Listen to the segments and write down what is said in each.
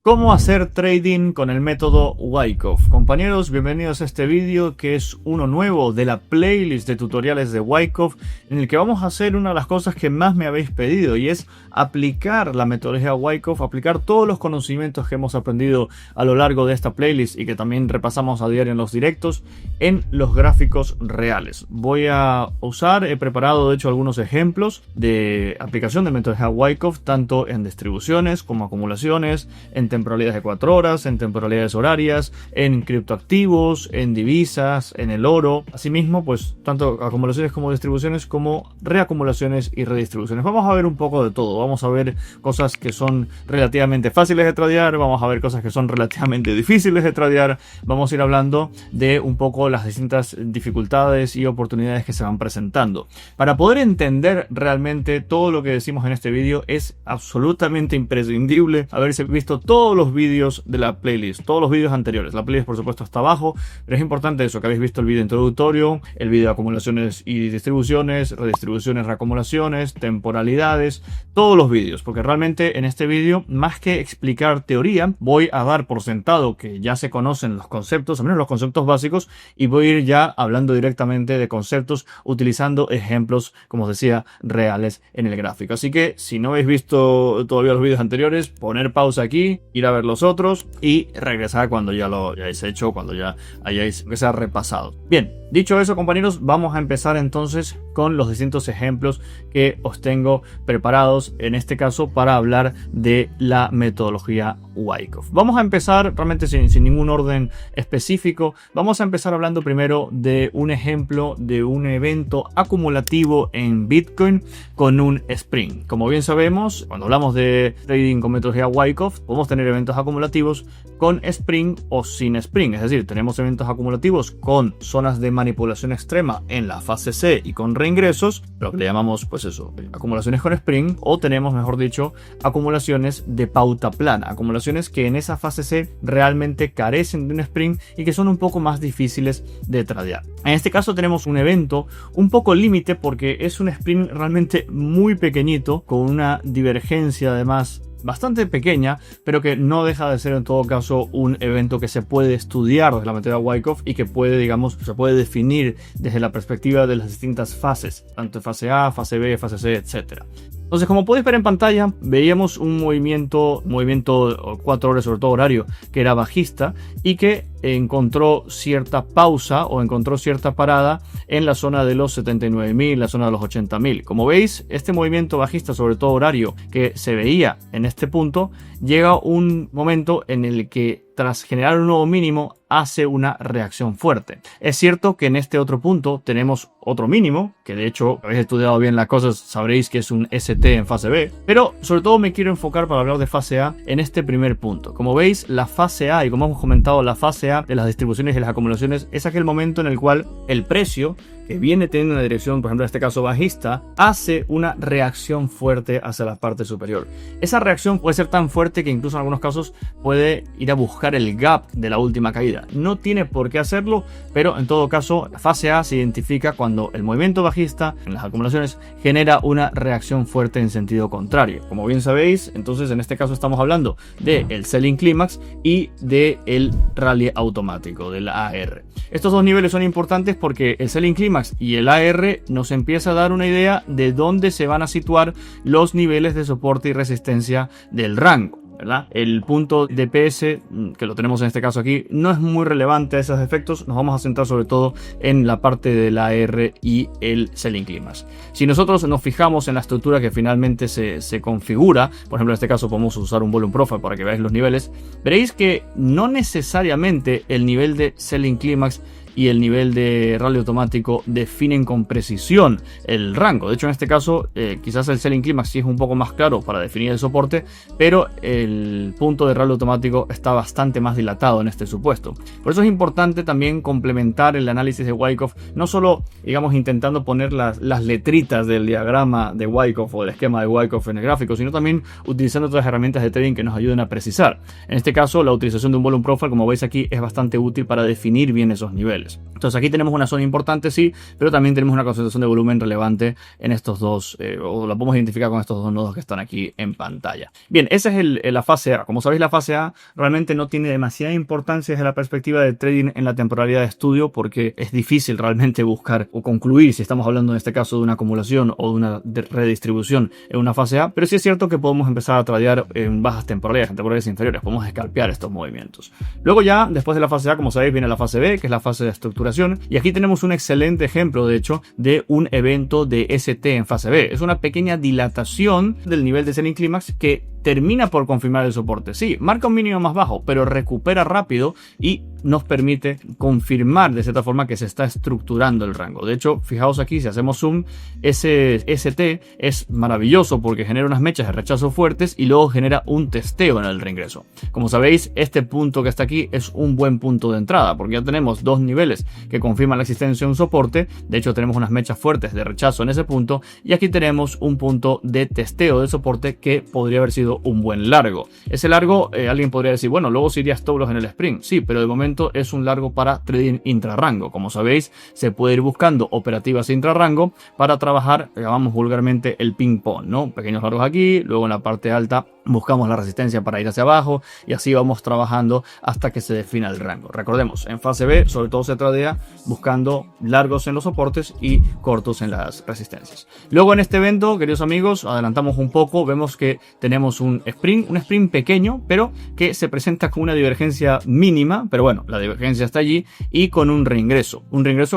¿Cómo hacer trading con el método Wyckoff? Compañeros, bienvenidos a este vídeo que es uno nuevo de la playlist de tutoriales de Wyckoff, en el que vamos a hacer una de las cosas que más me habéis pedido, y es aplicar la metodología Wyckoff, aplicar todos los conocimientos que hemos aprendido a lo largo de esta playlist y que también repasamos a diario en los directos en los gráficos reales. Voy a usar, he preparado de hecho algunos ejemplos de aplicación de metodología Wyckoff, tanto en distribuciones como acumulaciones, en temporalidades de 4 horas, en temporalidades horarias, en criptoactivos, en divisas, en el oro. Asimismo, pues tanto acumulaciones como distribuciones, como reacumulaciones y redistribuciones. Vamos a ver un poco de todo. Vamos a ver cosas que son relativamente fáciles de tradear, vamos a ver cosas que son relativamente difíciles de tradear. Vamos a ir hablando de un poco las distintas dificultades y oportunidades que se van presentando. Para poder entender realmente todo lo que decimos en este vídeo, es absolutamente imprescindible haberse visto todos los vídeos de la playlist, todos los vídeos anteriores. La playlist por supuesto está abajo, pero es importante eso, que habéis visto el vídeo introductorio, el vídeo de acumulaciones y distribuciones, redistribuciones, reacumulaciones, temporalidades, todos los vídeos, porque realmente en este vídeo, más que explicar teoría, voy a dar por sentado que ya se conocen los conceptos, al menos los conceptos básicos, y voy a ir ya hablando directamente de conceptos utilizando ejemplos, como os decía, reales en el gráfico. Así que si no habéis visto todavía los vídeos anteriores, poner pausa aquí, ir a ver los otros y regresar cuando ya lo hayáis hecho, cuando ya hayáis repasado. Bien, dicho eso, compañeros, vamos a empezar entonces con los distintos ejemplos que os tengo preparados, en este caso para hablar de la metodología Wyckoff. Vamos a empezar realmente sin ningún orden específico. Vamos a empezar hablando primero de un ejemplo de un evento acumulativo en Bitcoin con un Spring. Como bien sabemos, cuando hablamos de trading con metodología Wyckoff, podemos tener eventos acumulativos con Spring o sin Spring. Es decir, tenemos eventos acumulativos con zonas de manipulación extrema en la fase C y con reingresos, lo que le llamamos, pues eso, acumulaciones con Spring, o tenemos, mejor dicho, acumulaciones de pauta plana, acumulaciones que en esa fase C realmente carecen de un Spring y que son un poco más difíciles de tradear. En este caso tenemos un evento un poco límite porque es un Spring realmente muy pequeñito, con una divergencia además bastante pequeña, pero que no deja de ser en todo caso un evento que se puede estudiar desde la metodología Wyckoff y que puede, digamos, se puede definir desde la perspectiva de las distintas fases, tanto fase A, fase B, fase C, etc. Entonces, como podéis ver en pantalla, veíamos un movimiento 4 horas, sobre todo horario, que era bajista y que encontró cierta pausa o encontró cierta parada en la zona de los 79.000, la zona de los 80.000. Como veis, este movimiento bajista, sobre todo horario, que se veía en este punto, llega un momento en el que tras generar un nuevo mínimo hace una reacción fuerte. Es cierto que en este otro punto tenemos otro mínimo, que de hecho habéis estudiado bien las cosas, sabréis que es un ST en fase B, pero sobre todo me quiero enfocar para hablar de fase A en este primer punto. Como veis, la fase A, y como hemos comentado, la fase A de las distribuciones y las acumulaciones es aquel momento en el cual el precio, que viene teniendo una dirección, por ejemplo en este caso bajista, hace una reacción fuerte hacia la parte superior. Esa reacción puede ser tan fuerte que incluso en algunos casos puede ir a buscar el gap de la última caída. No tiene por qué hacerlo, pero en todo caso la fase A se identifica cuando el movimiento bajista en las acumulaciones genera una reacción fuerte en sentido contrario. Como bien sabéis, entonces en este caso estamos hablando del selling clímax y del rally automático, del AR. Estos dos niveles son importantes porque el selling clímax y el AR nos empieza a dar una idea de dónde se van a situar los niveles de soporte y resistencia del rango, ¿verdad? El punto DPS, que lo tenemos en este caso aquí, no es muy relevante a esos efectos. Nos vamos a centrar sobre todo en la parte del AR y el selling clímax. Si nosotros nos fijamos en la estructura que finalmente se configura, por ejemplo en este caso podemos usar un volume profile para que veáis los niveles, veréis que no necesariamente el nivel de selling clímax y el nivel de rally automático definen con precisión el rango. De hecho, en este caso, quizás el selling clímax sí es un poco más claro para definir el soporte, pero el punto de rally automático está bastante más dilatado en este supuesto. Por eso es importante también complementar el análisis de Wyckoff, no solo, digamos, intentando poner las letritas del diagrama de Wyckoff o del esquema de Wyckoff en el gráfico, sino también utilizando otras herramientas de trading que nos ayuden a precisar. En este caso, la utilización de un volume profile, como veis aquí, es bastante útil para definir bien esos niveles. niveles. Entonces aquí tenemos una zona importante, sí, pero también tenemos una concentración de volumen relevante en estos dos, o la podemos identificar con estos dos nodos que están aquí en pantalla. Bien, esa es la fase A. Como sabéis, la fase A realmente no tiene demasiada importancia desde la perspectiva de trading en la temporalidad de estudio, porque es difícil realmente buscar o concluir si estamos hablando en este caso de una acumulación o de una redistribución en una fase A, pero sí es cierto que podemos empezar a tradear en bajas temporalidades, en temporalidades inferiores, podemos scalpear estos movimientos. Luego ya, después de la fase A, como sabéis, viene la fase B, que es la fase de estructuración. Y aquí tenemos un excelente ejemplo, de hecho, de un evento de ST en fase B. Es una pequeña dilatación del nivel de Selling Climax que termina por confirmar el soporte. Sí, marca un mínimo más bajo, pero recupera rápido y nos permite confirmar de cierta forma que se está estructurando el rango. De hecho, fijaos aquí, si hacemos zoom, ese ST es maravilloso porque genera unas mechas de rechazo fuertes y luego genera un testeo en el reingreso. Como sabéis, este punto que está aquí es un buen punto de entrada porque ya tenemos dos niveles que confirman la existencia de un soporte. De hecho, tenemos unas mechas fuertes de rechazo en ese punto y aquí tenemos un punto de testeo de soporte que podría haber sido un buen largo. Ese largo, alguien podría decir, bueno, luego se iría stop loss en el sprint. Sí, pero de momento es un largo para trading intrarrango. Como sabéis, se puede ir buscando operativas intrarrango para trabajar, llamamos vulgarmente el ping pong, ¿no? Pequeños largos aquí, luego en la parte alta buscamos la resistencia para ir hacia abajo y así vamos trabajando hasta que se defina el rango. Recordemos, en fase B sobre todo se tradea buscando largos en los soportes y cortos en las resistencias. Luego en este evento, queridos amigos, adelantamos un poco, vemos que tenemos un sprint pequeño, pero que se presenta con una divergencia mínima, pero bueno, la divergencia está allí y con un reingreso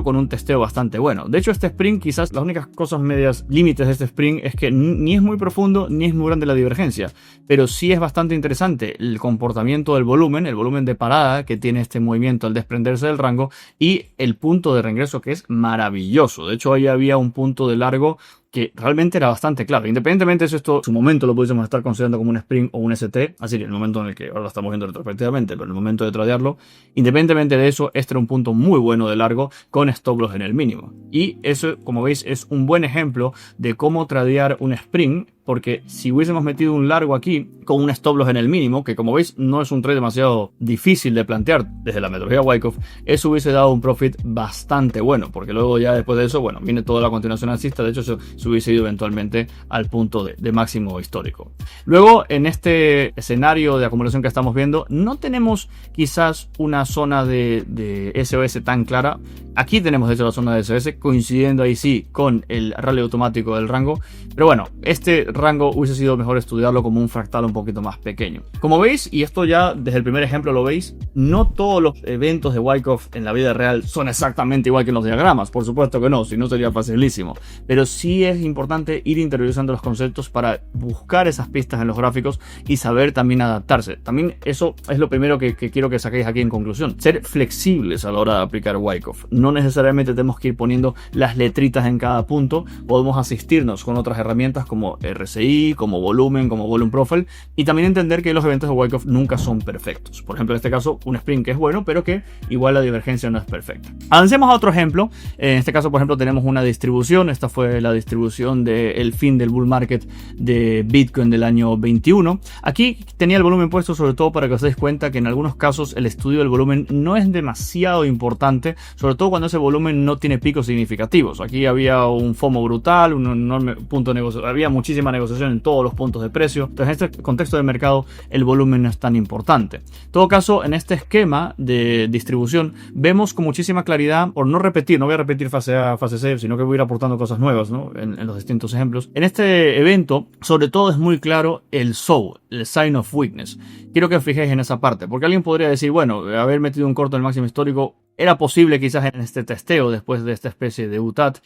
con un testeo bastante bueno. De hecho, este sprint, quizás las únicas cosas medias límites de este sprint es que ni es muy profundo ni es muy grande la divergencia, pero sí es bastante interesante el comportamiento del volumen, el volumen de parada que tiene este movimiento al desprenderse del rango y el punto de reingreso que es maravilloso. De hecho, ahí había un punto de largo que realmente era bastante claro. Independientemente de eso, esto, su momento lo pudiésemos estar considerando como un sprint o un ST, así el momento en el que ahora lo estamos viendo retrospectivamente, pero en el momento de tradearlo, independientemente de eso, este era un punto muy bueno de largo con stop loss en el mínimo. Y eso, como veis, es un buen ejemplo de cómo tradear un sprint, porque si hubiésemos metido un largo aquí con un stop loss en el mínimo, que como veis no es un trade demasiado difícil de plantear desde la metodología Wyckoff, eso hubiese dado un profit bastante bueno, porque luego ya después de eso, bueno, viene toda la continuación alcista. De hecho, se hubiese ido eventualmente al punto de máximo histórico. Luego, en este escenario de acumulación que estamos viendo, no tenemos quizás una zona de SOS tan clara. Aquí tenemos de hecho la zona de SOS, coincidiendo ahí sí con el rally automático del rango, pero bueno, este rango hubiese sido mejor estudiarlo como un fractal un poquito más pequeño. Como veis, y esto ya desde el primer ejemplo lo veis, no todos los eventos de Wyckoff en la vida real son exactamente igual que en los diagramas, por supuesto que no, si no sería facilísimo, pero sí es importante ir interiorizando los conceptos para buscar esas pistas en los gráficos y saber también adaptarse. También eso es lo primero que quiero que saquéis aquí en conclusión, ser flexibles a la hora de aplicar Wyckoff. No necesariamente tenemos que ir poniendo las letritas en cada punto, podemos asistirnos con otras herramientas como RSI, como volumen, como volume profile, y también entender que los eventos de Wyckoff nunca son perfectos. Por ejemplo, en este caso, un sprint que es bueno, pero que igual la divergencia no es perfecta. Avancemos a otro ejemplo. En este caso, por ejemplo, tenemos una distribución. Esta fue la distribución del fin del bull market de Bitcoin del año 21. Aquí tenía el volumen puesto sobre todo para que os deis cuenta que en algunos casos el estudio del volumen no es demasiado importante, sobre todo cuando ese volumen no tiene picos significativos. Aquí había un FOMO brutal, un enorme punto de negociación, había muchísima negociación en todos los puntos de precio. Entonces, en este contexto de mercado, el volumen no es tan importante. En todo caso, en este esquema de distribución, vemos con muchísima claridad, por no repetir, no voy a repetir fase A, fase C, sino que voy a ir aportando cosas nuevas, ¿no? En los distintos ejemplos. En este evento, sobre todo es muy claro el SOW, el Sign of Weakness. Quiero que os fijéis en esa parte, porque alguien podría decir, bueno, haber metido un corto en el máximo histórico era posible quizás en este testeo después de esta especie de UTAT,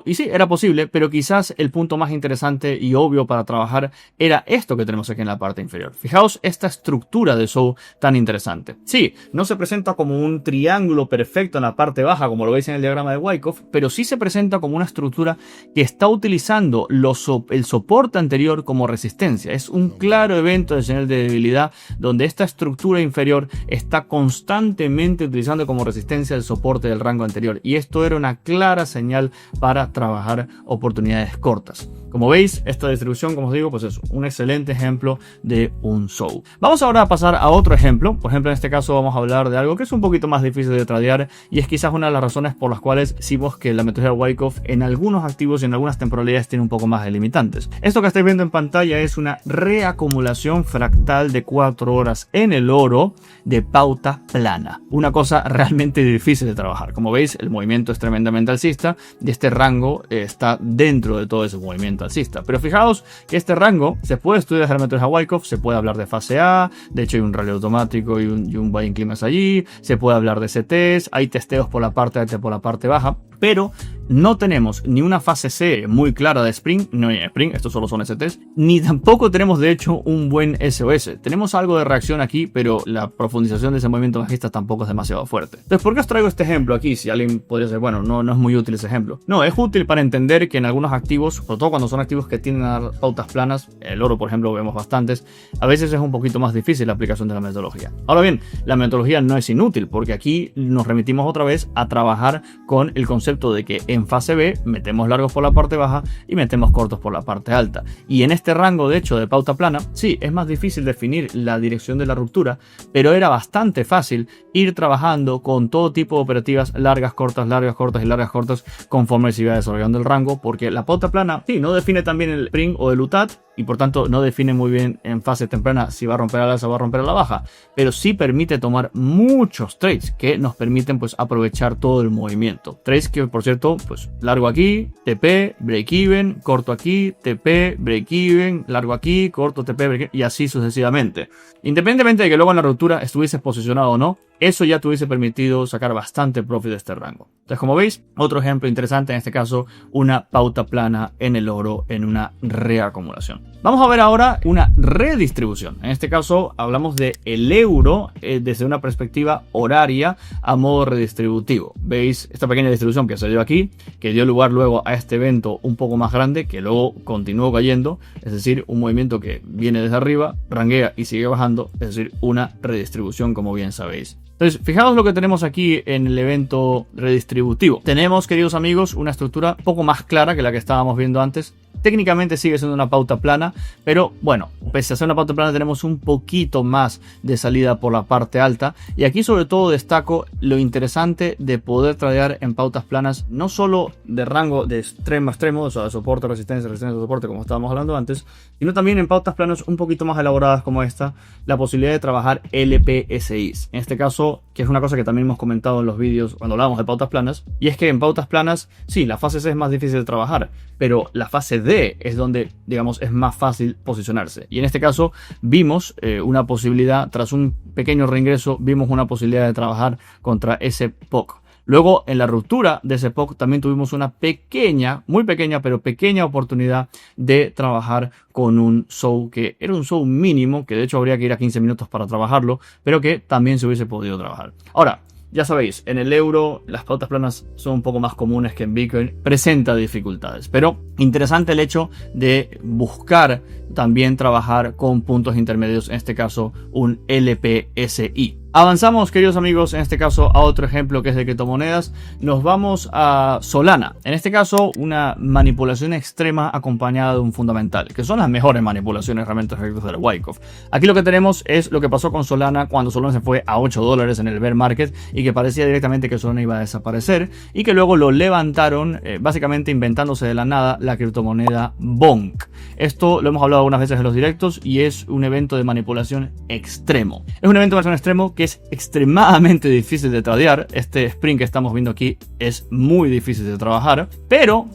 y sí, era posible, pero quizás el punto más interesante y obvio para trabajar era esto que tenemos aquí en la parte inferior. Fijaos esta estructura de SOW tan interesante. Sí, no se presenta como un triángulo perfecto en la parte baja como lo veis en el diagrama de Wyckoff, pero sí se presenta como una estructura que está utilizando el soporte anterior como resistencia. Es un claro evento de señal de debilidad donde esta estructura inferior está constantemente utilizando como resistencia el soporte del rango anterior, y esto era una clara señal para trabajar oportunidades cortas. Como veis, esta distribución, como os digo, pues es un excelente ejemplo de un show. Vamos ahora a pasar a otro ejemplo. Por ejemplo, en este caso vamos a hablar de algo que es un poquito más difícil de tradear y es quizás una de las razones por las cuales decimos que la metodología de Wyckoff en algunos activos y en algunas temporalidades tiene un poco más de limitantes. Esto que estáis viendo en pantalla es una reacumulación fractal de 4 horas en el oro de pauta plana. Una cosa realmente difícil de trabajar. Como veis, el movimiento es tremendamente alcista y este rango está dentro de todo ese movimiento alcista. Pero fijaos que este rango se puede estudiar desde la metodología Wyckoff, se puede hablar de fase A, de hecho hay un rally automático y un buying climax allí, se puede hablar de CTs, hay testeos por la parte alta y por la parte baja, pero no tenemos ni una fase C muy clara de Spring, no hay Spring, estos solo son STs, ni tampoco tenemos de hecho un buen SOS. Tenemos algo de reacción aquí, pero la profundización de ese movimiento bajista tampoco es demasiado fuerte. Entonces, ¿por qué os traigo este ejemplo aquí? Si alguien podría decir, bueno, no es muy útil ese ejemplo. No, es útil para entender que en algunos activos, sobre todo cuando son activos que tienen a dar pautas planas, el oro por ejemplo vemos bastantes, a veces es un poquito más difícil la aplicación de la metodología. Ahora bien, la metodología no es inútil, porque aquí nos remitimos otra vez a trabajar con el concepto de que en fase B metemos largos por la parte baja y metemos cortos por la parte alta. Y en este rango de hecho de pauta plana, sí, es más difícil definir la dirección de la ruptura, pero era bastante fácil ir trabajando con todo tipo de operativas largas, cortas y largas, cortas conforme se iba desarrollando el rango, porque la pauta plana, sí, no define también el Spring o el UTAT y por tanto no define muy bien en fase temprana si va a romper a la alza o va a romper a la baja, pero sí permite tomar muchos trades que nos permiten pues aprovechar todo el movimiento. Trades que por cierto, pues largo aquí, TP, break even, corto aquí, TP, break even, largo aquí, corto, TP, break even, y así sucesivamente. Independientemente de que luego en la ruptura estuvieses posicionado o no, eso ya te hubiese permitido sacar bastante profit de este rango. Entonces, como veis, otro ejemplo interesante, en este caso, una pauta plana en el oro en una reacumulación. Vamos a ver ahora una redistribución. En este caso, hablamos de el euro desde una perspectiva horaria a modo redistributivo. Veis esta pequeña distribución que se dio aquí, que dio lugar luego a este evento un poco más grande, que luego continuó cayendo, es decir, un movimiento que viene desde arriba, ranguea y sigue bajando, es decir, una redistribución, como bien sabéis. Entonces, fijaos lo que tenemos aquí en el evento redistributivo. Tenemos, queridos amigos, una estructura poco más clara que la que estábamos viendo antes. Técnicamente sigue siendo una pauta plana, pero bueno, pese a ser una pauta plana tenemos un poquito más de salida por la parte alta. Y aquí sobre todo destaco lo interesante de poder tradear en pautas planas, no solo de rango de extremo a extremo, o sea, de soporte, resistencia, soporte, como estábamos hablando antes, sino también en pautas planas un poquito más elaboradas como esta, la posibilidad de trabajar LPSIs. En este caso, que es una cosa que también hemos comentado en los vídeos cuando hablábamos de pautas planas, y es que en pautas planas, sí, la fase C es más difícil de trabajar, pero la fase D es donde, digamos, es más fácil posicionarse. Y en este caso vimos una posibilidad, tras un pequeño reingreso, vimos una posibilidad de trabajar contra ese POC. Luego, en la ruptura de ese POC también tuvimos una pequeña, muy pequeña, pero pequeña oportunidad de trabajar con un show que era un show mínimo, que de hecho habría que ir a 15 minutos para trabajarlo, pero que también se hubiese podido trabajar. Ahora, ya sabéis, en el euro las pautas planas son un poco más comunes que en Bitcoin, presenta dificultades, pero interesante el hecho de buscar también trabajar con puntos intermedios, en este caso un LPSI. Avanzamos, queridos amigos, en este caso a otro ejemplo que es de criptomonedas. Nos vamos a Solana. En este caso, una manipulación extrema acompañada de un fundamental, que son las mejores manipulaciones realmente efectos del Wyckoff. Aquí lo que tenemos es lo que pasó con Solana cuando Solana se fue a $8 en el bear market y que parecía directamente que Solana iba a desaparecer y que luego lo levantaron, básicamente inventándose de la nada la criptomoneda Bonk. Esto lo hemos hablado algunas veces en los directos y es un evento de manipulación extremo. Es un evento de manipulación extremo que es extremadamente difícil de tradear. Este Spring que estamos viendo aquí es muy difícil de trabajar, pero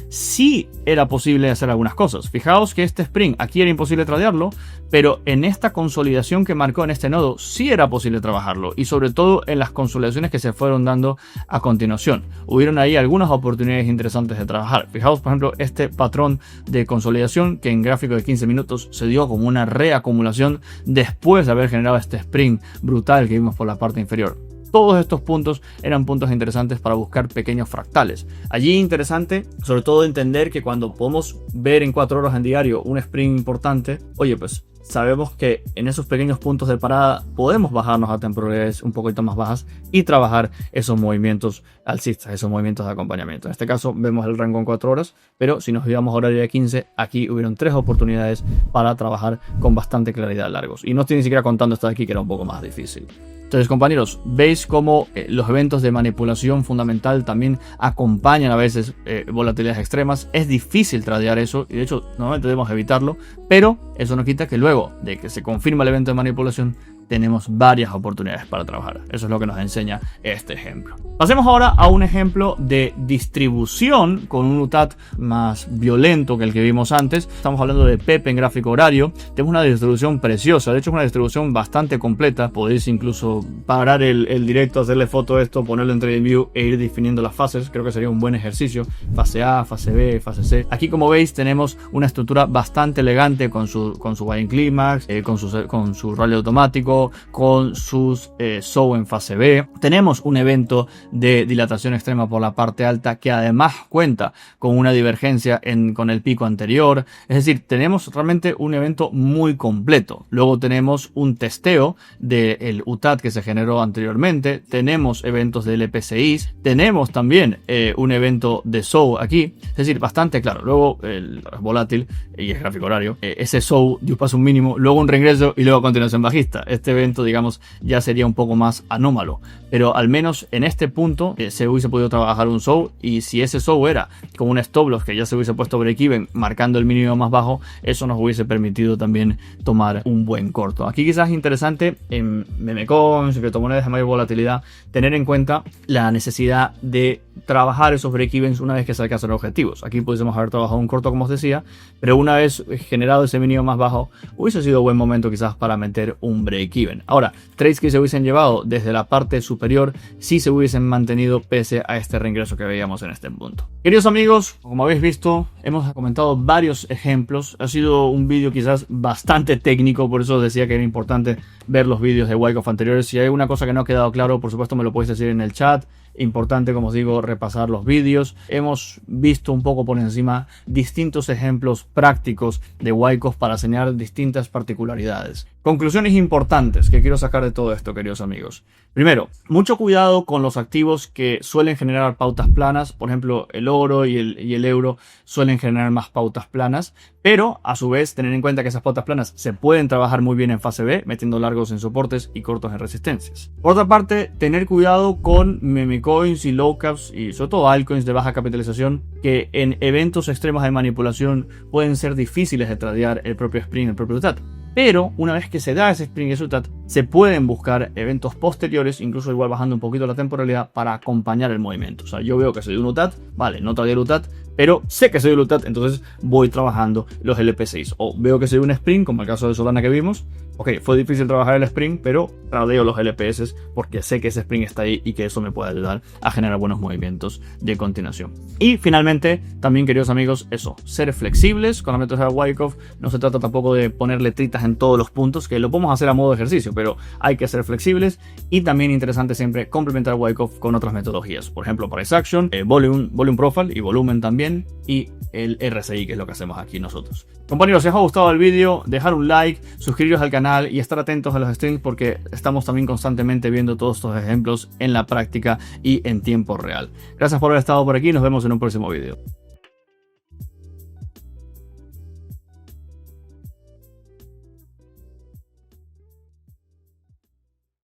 sí era posible hacer algunas cosas. Fijaos que este Spring aquí era imposible tradearlo, pero en esta consolidación que marcó en este nodo sí era posible trabajarlo, y sobre todo en las consolidaciones que se fueron dando a continuación. Hubieron ahí algunas oportunidades interesantes de trabajar. Fijaos, por ejemplo, este patrón de consolidación que en gráfico de 15 minutos se dio como una reacumulación después de haber generado este Spring brutal que vimos por la parte inferior. Todos estos puntos eran puntos interesantes para buscar pequeños fractales. Allí interesante, sobre todo entender que cuando podemos ver en 4 horas en diario un Spring importante, oye, pues sabemos que en esos pequeños puntos de parada podemos bajarnos a temporalidades un poquito más bajas y trabajar esos movimientos alcistas, esos movimientos de acompañamiento. En este caso vemos el rango en 4 horas, pero si nos íbamos a horario de 15, aquí hubieron 3 oportunidades para trabajar con bastante claridad largos. Y no estoy ni siquiera contando esta de aquí, que era un poco más difícil. Entonces, compañeros, veis cómo los eventos de manipulación fundamental también acompañan a veces volatilidades extremas. Es difícil tradear eso y de hecho normalmente debemos evitarlo, pero eso no quita que luego de que se confirma el evento de manipulación tenemos varias oportunidades para trabajar. Eso es lo que nos enseña este ejemplo. Pasemos ahora a un ejemplo de distribución con un UTAT más violento que el que vimos antes. Estamos hablando de Pepe en gráfico horario. Tenemos una distribución preciosa, de hecho es una distribución bastante completa. Podéis incluso parar el directo, hacerle foto a esto, ponerlo en TradingView e ir definiendo las fases. Creo que sería un buen ejercicio. Fase A, fase B, fase C. Aquí, como veis, tenemos una estructura bastante elegante con su buying clímax, con su rally automático, con sus SOW en fase B. Tenemos un evento de dilatación extrema por la parte alta que además cuenta con una divergencia con el pico anterior. Es decir, tenemos realmente un evento muy completo. Luego tenemos un testeo del UTAT que se generó anteriormente. Tenemos eventos de LPCIs. Tenemos también un evento de SOW aquí. Es decir, bastante claro. Luego el volátil y el gráfico horario. Ese SOW dio paso un mínimo, luego un reingreso y luego continuación bajista. Este evento, digamos, ya sería un poco más anómalo, pero al menos en este punto se hubiese podido trabajar un SOW, y si ese SOW era con un stop loss que ya se hubiese puesto break-even marcando el mínimo más bajo, eso nos hubiese permitido también tomar un buen corto. Aquí quizás es interesante en memecoins, criptomonedas de mayor volatilidad, tener en cuenta la necesidad de trabajar esos break-evens una vez que se alcanzan los objetivos. Aquí pudiésemos haber trabajado un corto, como os decía, pero una vez generado ese mínimo más bajo, hubiese sido buen momento quizás para meter un break-even. Ahora, trades que se hubiesen llevado desde la parte superior sí se hubiesen mantenido pese a este reingreso que veíamos en este punto. Queridos amigos, como habéis visto, hemos comentado varios ejemplos. Ha sido un vídeo quizás bastante técnico, por eso decía que era importante ver los vídeos de Wyckoff anteriores. Si hay alguna cosa que no ha quedado claro, por supuesto me lo podéis decir en el chat. Importante, como os digo, repasar los vídeos. Hemos visto un poco por encima distintos ejemplos prácticos de Wyckoff para señalar distintas particularidades. Conclusiones importantes que quiero sacar de todo esto, queridos amigos. Primero, mucho cuidado con los activos que suelen generar pautas planas. Por ejemplo, el oro y el euro suelen generar más pautas planas, pero a su vez tener en cuenta que esas pautas planas se pueden trabajar muy bien en fase B, metiendo largos en soportes y cortos en resistencias. Por otra parte, tener cuidado con memecoins y low caps y sobre todo altcoins de baja capitalización, que en eventos extremos de manipulación pueden ser difíciles de tradear el propio Spring, el propio UTAT. Pero una vez que se da ese Spring y ese UTAT, se pueden buscar eventos posteriores, incluso igual bajando un poquito la temporalidad, para acompañar el movimiento. O sea, yo veo que soy un UTAT, vale, no tradeé el UTAT, pero sé que soy el UTAT, entonces voy trabajando los LP6. O veo que soy un Spring, como el caso de Solana que vimos. Ok, fue difícil trabajar el Spring, pero tradeo los LPS porque sé que ese Spring está ahí y que eso me puede ayudar a generar buenos movimientos de continuación. Y finalmente, también, queridos amigos, eso, ser flexibles con la metodología de Wyckoff. No se trata tampoco de poner letritas en todos los puntos, que lo podemos hacer a modo de ejercicio, pero hay que ser flexibles. Y también interesante siempre complementar Wyckoff con otras metodologías. Por ejemplo, Price Action, volume Profile y volumen también, y el RSI, que es lo que hacemos aquí nosotros. Compañeros, si os ha gustado el vídeo, dejar un like, suscribiros al canal y estar atentos a los streams, porque estamos también constantemente viendo todos estos ejemplos en la práctica y en tiempo real. Gracias por haber estado por aquí, nos vemos en un próximo vídeo.